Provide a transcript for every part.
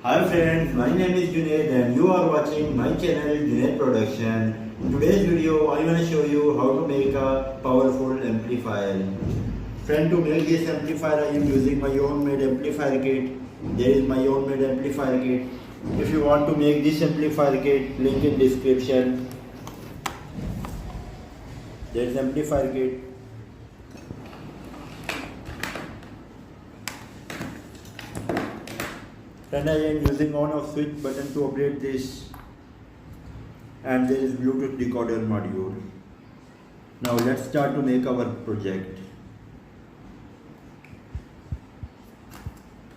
Hi friends, my name is Junaid and you are watching my channel Junaid Production. In today's video, I want to show you how to make a powerful amplifier. Friend, to make this amplifier, I am using my own made amplifier kit. There is my own made amplifier kit. If you want to make this amplifier kit, link in description. There is amplifier kit. Then I am using on off switch button to operate this, and there is Bluetooth decoder module. Now let's start to make our project.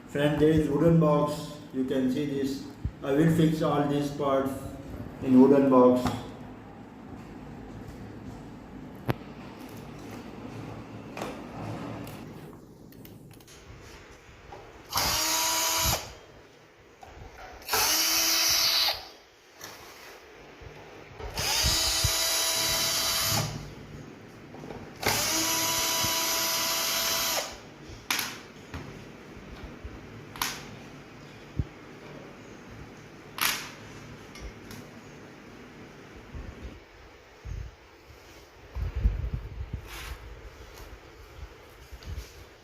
Friend, there is wooden box. You can see this. I will fix all these parts in wooden box.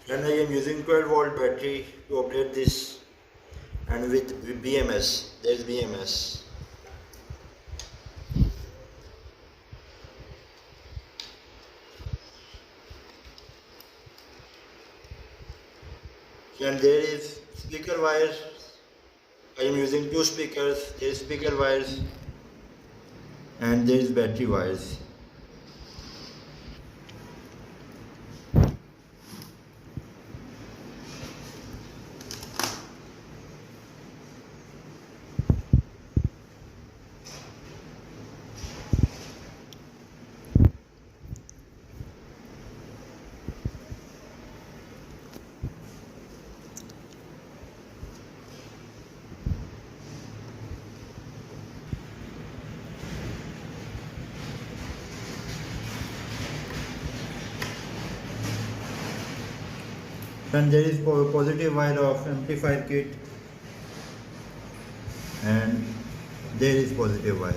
Then I am using 12-volt battery to operate this, and with BMS, there is BMS. And there is speaker wires. I am using two speakers. There is speaker wires and there is battery wires. And there is positive wire of amplifier kit, and there is positive wire.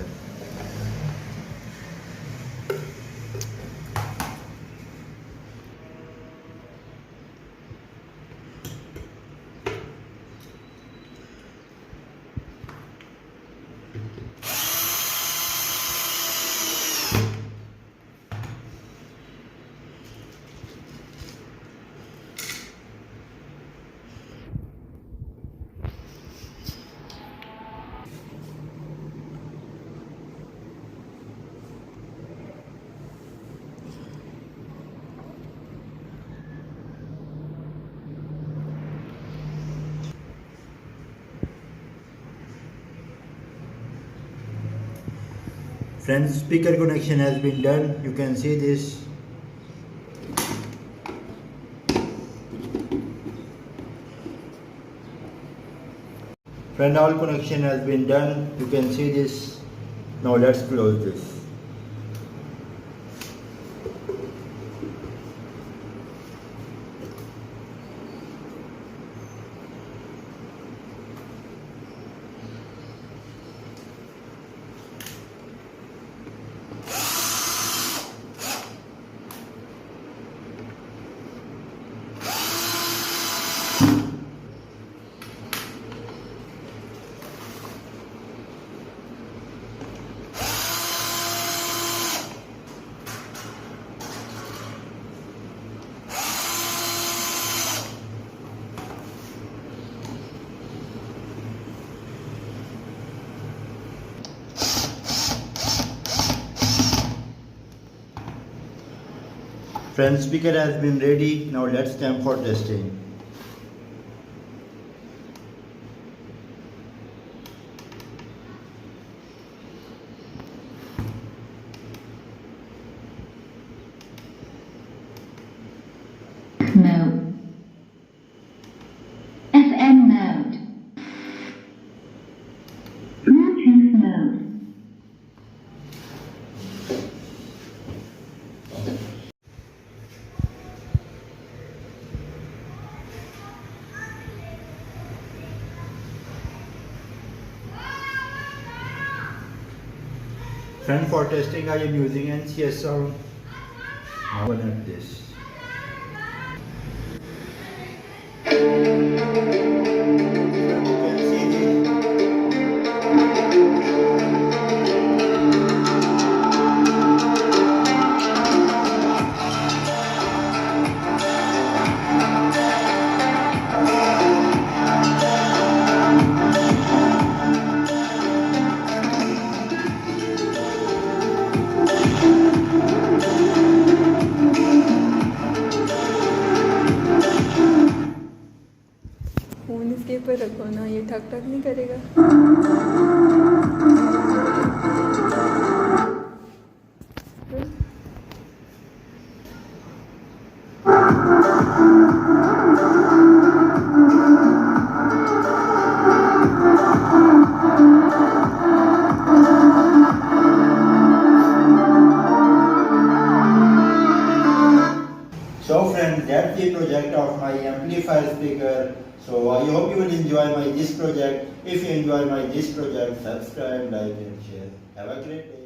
Friends, speaker connection has been done. You can see this. Friend, all connection has been done. You can see this. Now let's close this. Friends, speaker has been ready. Now let's time for testing. Mode. FM mode. Bluetooth mode. Friend, for testing I am using NCS sound. Now connect this. Phone इसके ऊपर रखो ना, ये ठक ठक नहीं करेगा। So friends, that's the project of my amplifier speaker. So I hope you will enjoy my this project. If you enjoy my this project, subscribe, like and share. Have a great day.